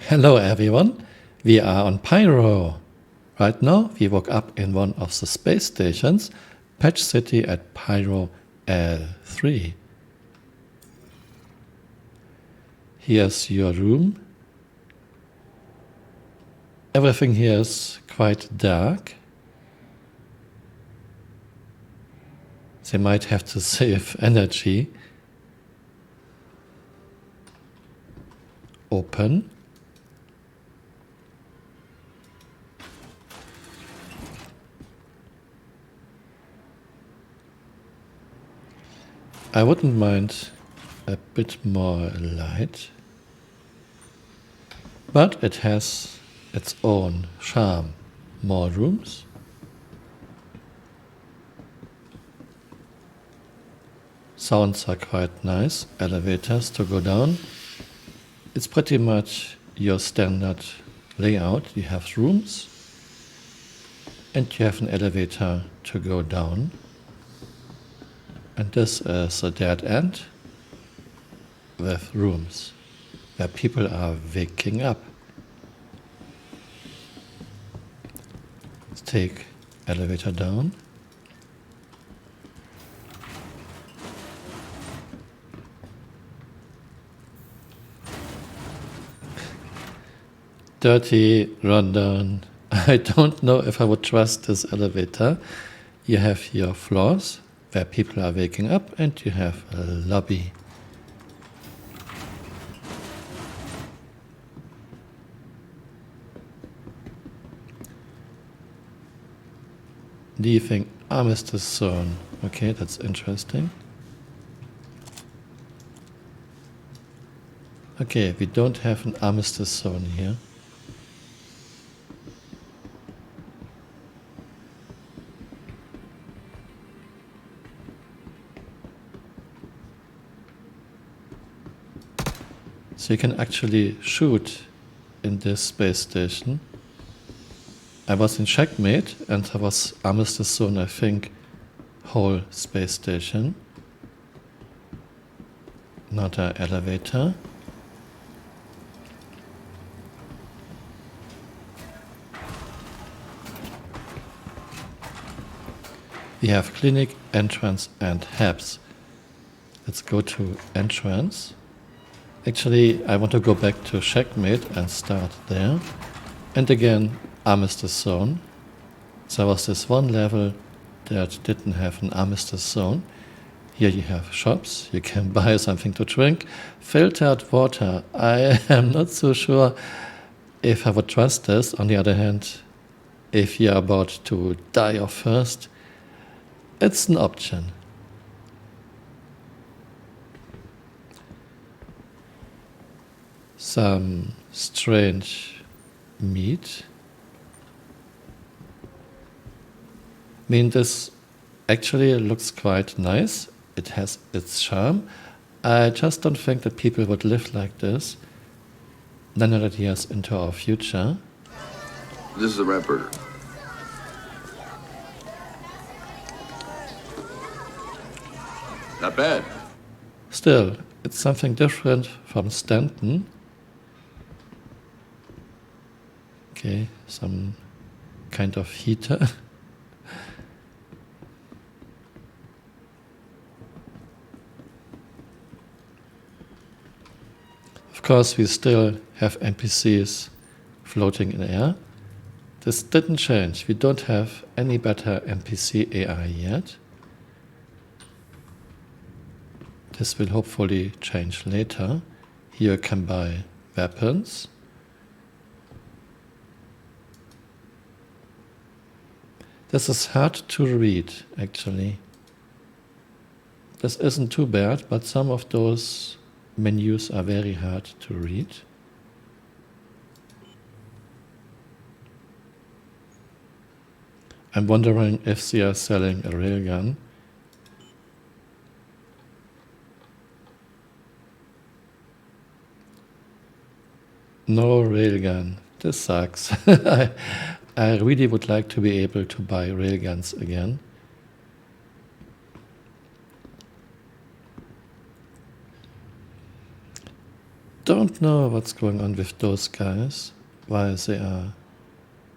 Hello everyone, we are on Pyro. Right now we woke up in one of the space stations, Patch City at Pyro L3. Here's your room. Everything here is quite dark. They might have to save energy. Open. I wouldn't mind a bit more light, but it has its own charm. More rooms. Sounds are quite nice. Elevators to go down. It's pretty much your standard layout. You have rooms and you have an elevator to go down. And this is a dead end with rooms where people are waking up. Let's take elevator down. Dirty rundown. I don't know if I would trust this elevator. You have your floors where people are waking up and you have a lobby. Leaving armistice zone. Okay, that's interesting. Okay, we don't have an armistice zone here. So you can actually shoot in this space station. I was in Checkmate and there was armistice zone, I think, whole space station. Another elevator. We have clinic, entrance and HABs. Let's go to entrance. Actually, I want to go back to Checkmate and start there. And again, armistice zone. There was this one level that didn't have an armistice zone. Here you have shops, you can buy something to drink. Filtered water, I am not so sure if I would trust this. On the other hand, if you're about to die of thirst, it's an option. Some strange meat. I mean, this actually looks quite nice. It has its charm. I just don't think that people would live like this 900 years into our future. This is a rat burger. Not bad. Still, it's something different from Stanton. Okay, some kind of heater. Of course, we still have NPCs floating in air. This didn't change. We don't have any better NPC AI yet. This will hopefully change later. Here you can buy weapons. This is hard to read, actually. This isn't too bad, but some of those menus are very hard to read. I'm wondering if they are selling a railgun. No railgun. This sucks. I really would like to be able to buy railguns again. Don't don't know what's going on with those guys, why they are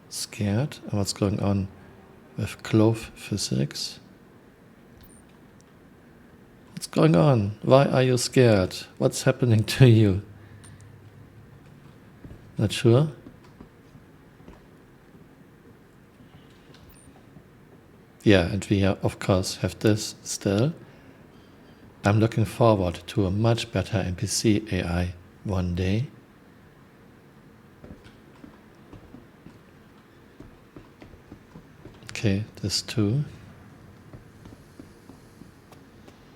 scared, and what's going on with clove physics. What's going on? Why are you scared? What's happening to you? Not sure? Yeah, and we of course have this still. I'm looking forward to a much better NPC AI one day. Okay, this too.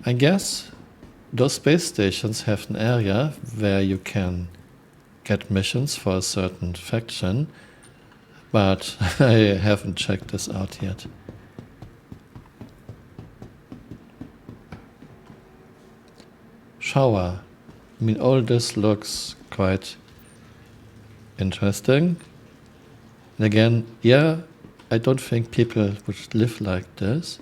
I guess those space stations have an area where you can get missions for a certain faction, but I haven't checked this out yet. Shower. I mean, all this looks quite interesting. And again, yeah, I don't think people would live like this.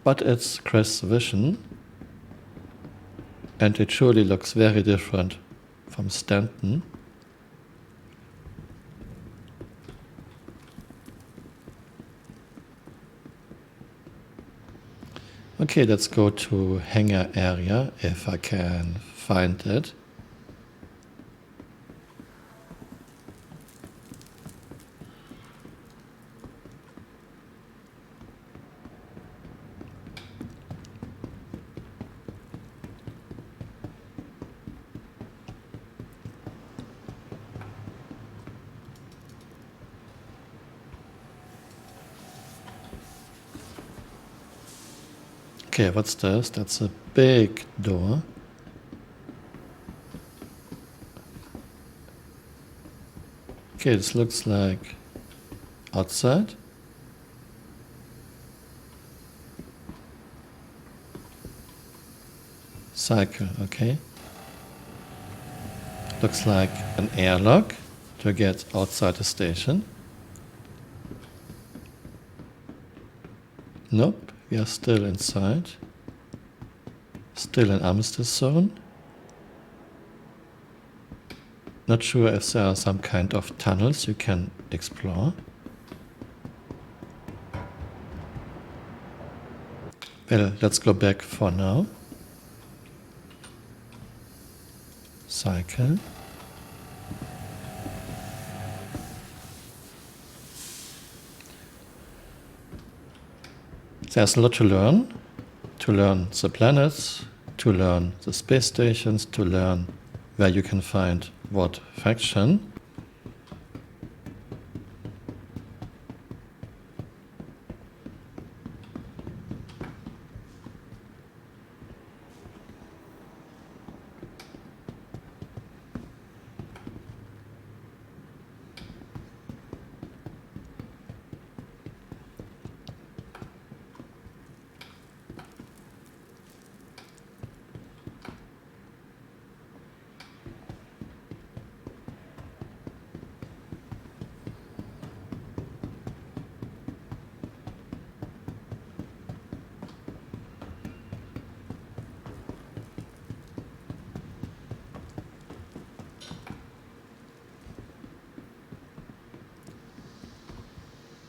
But it's Chris' vision, and it surely looks very different from Stanton. Okay, let's go to hangar area if I can find it. Okay, what's this? That's a big door. Okay, this looks like outside. Cycle, okay. Looks like an airlock to get outside the station. Nope. We are still inside. Still in Armistice zone. Not sure if there are some kind of tunnels you can explore. Well, let's go back for now. Cycle. There's a lot to learn the planets, to learn the space stations, to learn where you can find what faction.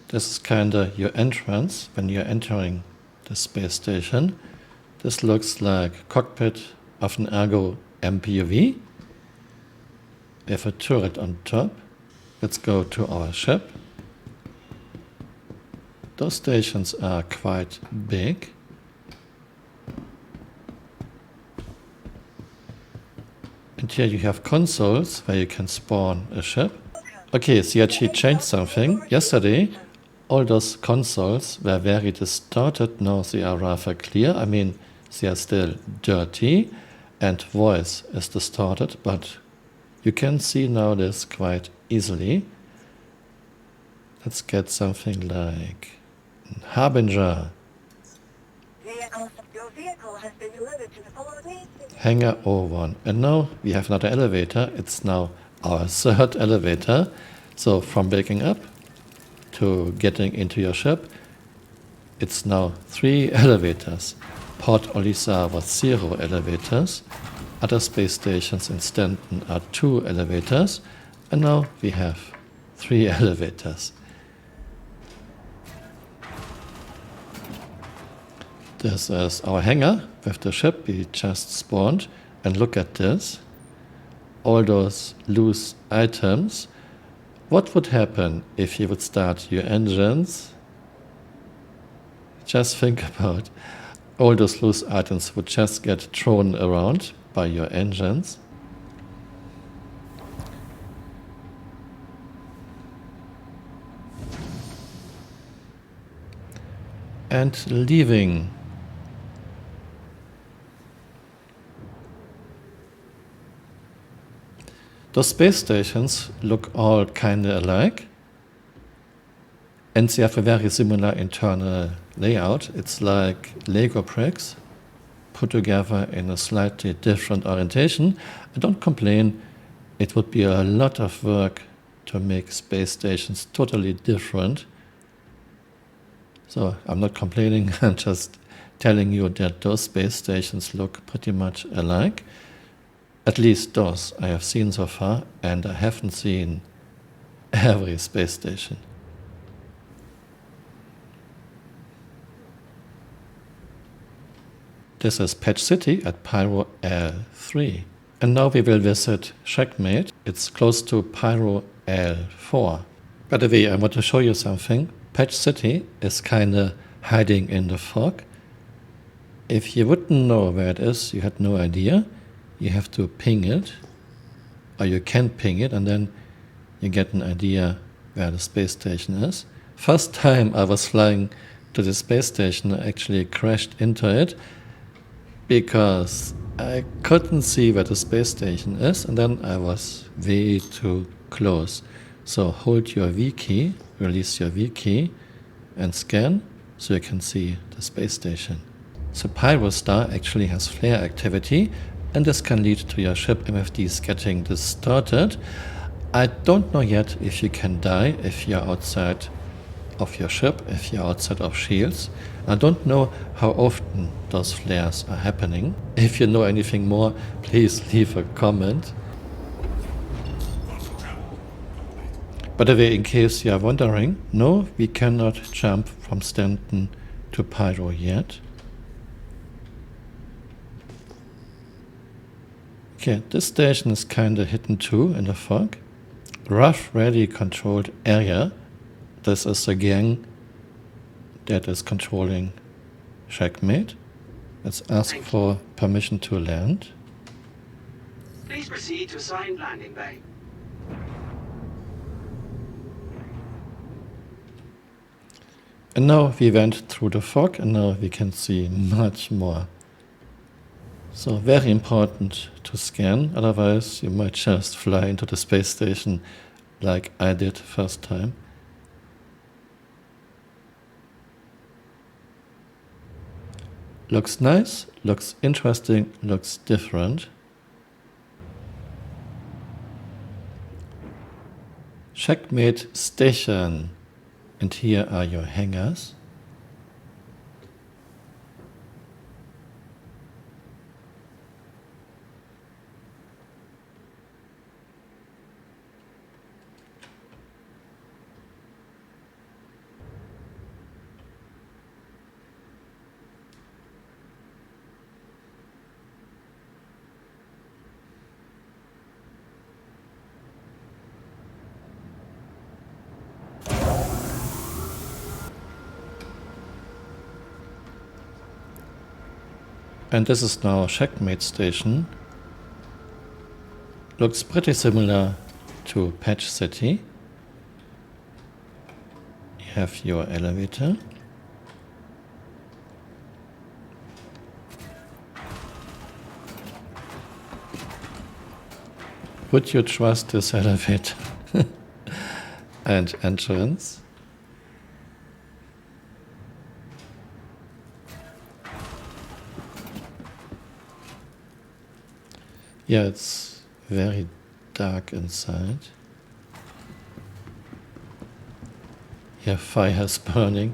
This is kinda your entrance when you're entering the space station. This looks like cockpit of an Ergo MPUV. We have a turret on top. Let's go to our ship. Those stations are quite big. And here you have consoles where you can spawn a ship. Okay, so she changed something. Yesterday, all those consoles were very distorted. Now they are rather clear. I mean, they are still dirty and voice is distorted, but you can see now this quite easily. Let's get something like Harbinger. Your vehicle has been delivered to the following. Hangar 01. And now we have another elevator. It's now our third elevator. So from waking up to getting into your ship, it's now 3 elevators. Port Olisa was 0 elevators. Other space stations in Stanton are 2 elevators, and now we have 3 elevators. This is our hangar with the ship we just spawned, and look at this. All those loose items. What would happen if you would start your engines? Just think about all those loose items would just get thrown around by your engines. And leaving. Those space stations look all kinda alike, and they have a very similar internal layout. It's like Lego bricks put together in a slightly different orientation. I don't complain. It would be a lot of work to make space stations totally different. So I'm not complaining, I'm just telling you that those space stations look pretty much alike. At least those I have seen so far, and I haven't seen every space station. This is Patch City at Pyro L3. And now we will visit Checkmate. It's close to Pyro L4. By the way, I want to show you something. Patch City is kinda hiding in the fog. If you wouldn't know where it is, you had no idea, you have to ping it, or you can ping it, and then you get an idea where the space station is. First time I was flying to the space station, I actually crashed into it because I couldn't see where the space station is, and then I was way too close. So hold your V key, release your V key, and scan so you can see the space station. So Pyro Star actually has flare activity, and this can lead to your ship MFDs getting distorted. I don't know yet if you can die if you're outside of your ship, if you're outside of shields. I don't know how often those flares are happening. If you know anything more, please leave a comment. By the way, in case you are wondering, no, we cannot jump from Stanton to Pyro yet. Okay, this station is kinda hidden too in the fog. Rough, ready controlled area. This is a gang that is controlling Checkmate. Let's ask for permission to land. Please proceed to assigned landing bay. And now we went through the fog, and now we can see much more. So very important to scan, otherwise you might just fly into the space station like I did first time. Looks nice, looks interesting, looks different. Checkmate station. And here are your hangars. And this is now Checkmate station. Looks pretty similar to Patch City. You have your elevator. Would you trust this elevator? And entrance. Yeah, it's very dark inside. Yeah, fire's burning.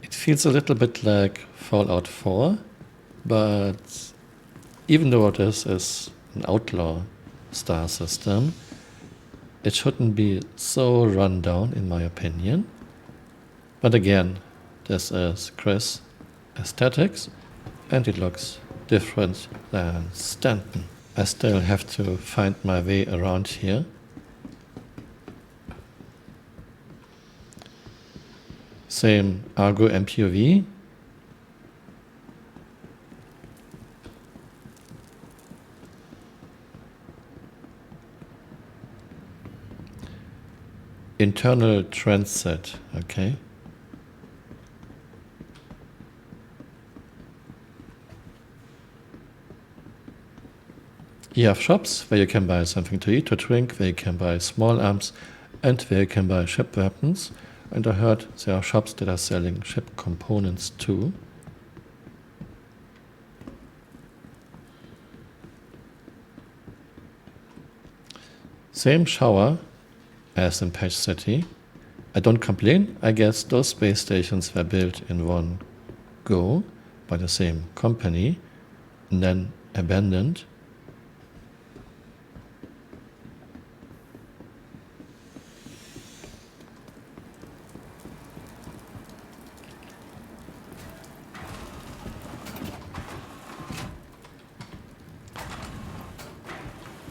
It feels a little bit like Fallout 4, but even though this is an outlaw star system, it shouldn't be so run down in my opinion. But again, this is Chris aesthetics and it looks different than Stanton. I still have to find my way around here. Same Argo MPUV. Internal transit, okay. You have shops where you can buy something to eat or drink, where you can buy small arms, and where you can buy ship weapons. And I heard there are shops that are selling ship components too. Same shower as in Patch City. I don't complain. I guess those space stations were built in one go by the same company and then abandoned.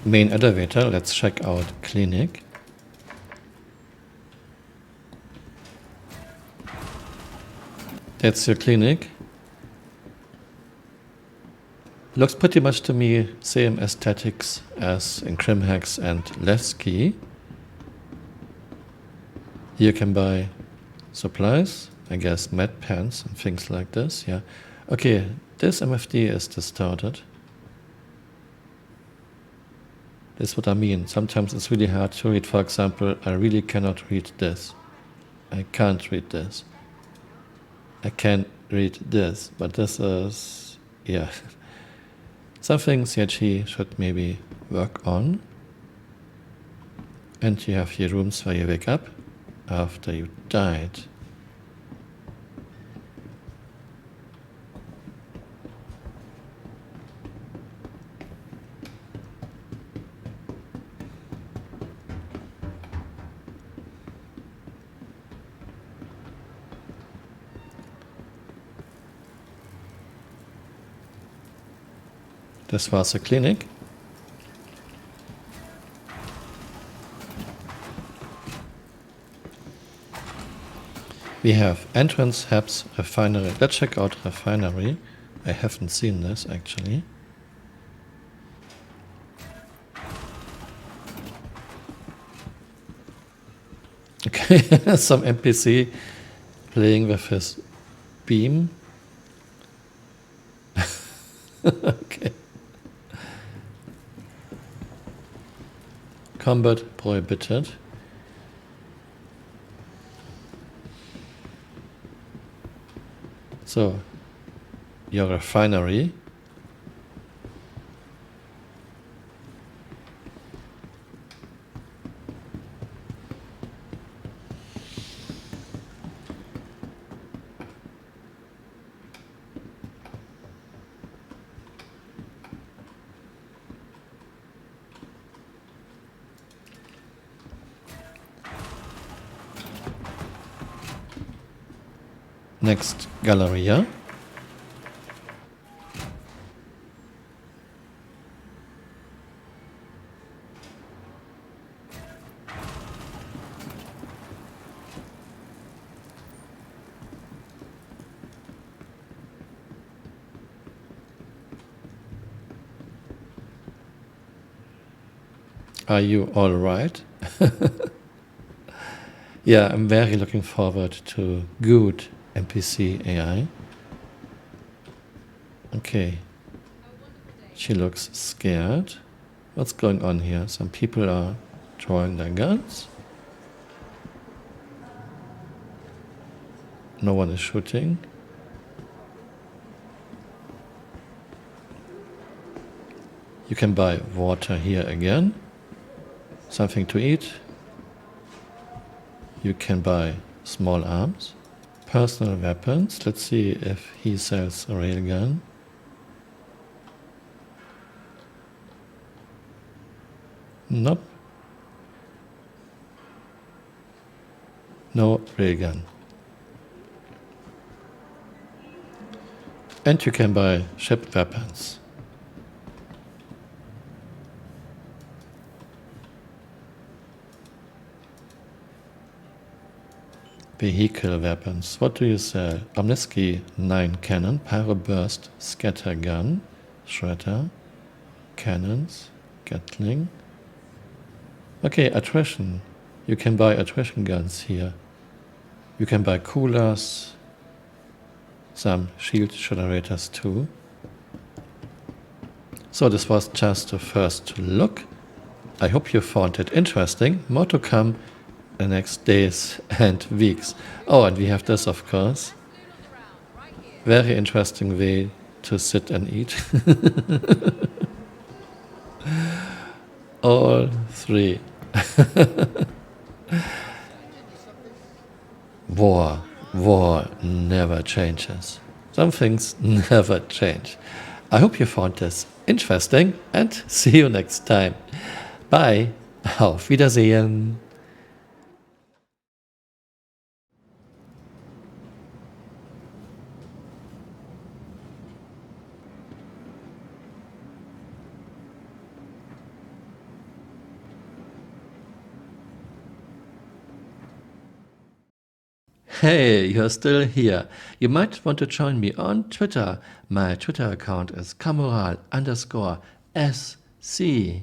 Main elevator, let's check out clinic. That's your clinic. Looks pretty much to me same aesthetics as in Crimhex and Levski. Here you can buy supplies, I guess med pants and things like this, yeah. Okay, this MFD is distorted. That's what I mean. Sometimes it's really hard to read. For example, I really cannot read this. I can't read this. I can't read this, but this is, yeah, something CHE should maybe work on. And you have your rooms where you wake up after you died. Das war's, the clinic. We have entrance, hubs, refinery. Let's check out refinery. I haven't seen this actually. Okay, some NPC playing with his beam. Okay. Combat prohibited. So, your refinery. Next, Galleria. Are you all right? Yeah, I'm very looking forward to good NPC AI. Okay. She looks scared. What's going on here? Some people are drawing their guns. No one is shooting. You can buy water here again. Something to eat. You can buy small arms. Personal weapons. Let's see if he sells a railgun. Nope. No railgun. And you can buy ship weapons. Vehicle weapons. What do you sell? Omnisky 9 cannon, Pyro burst, scatter gun, shredder, cannons, Gatling. Okay, attrition. You can buy attrition guns here. You can buy coolers, some shield generators too. So this was just a first look. I hope you found it interesting. More to come the next days and weeks. Oh, and we have this, of course. Very interesting way to sit and eat. All three. War never changes. Some things never change. I hope you found this interesting and see you next time. Bye. Auf Wiedersehen. Hey, you're still here. You might want to join me on Twitter. My Twitter account is Camural_SC.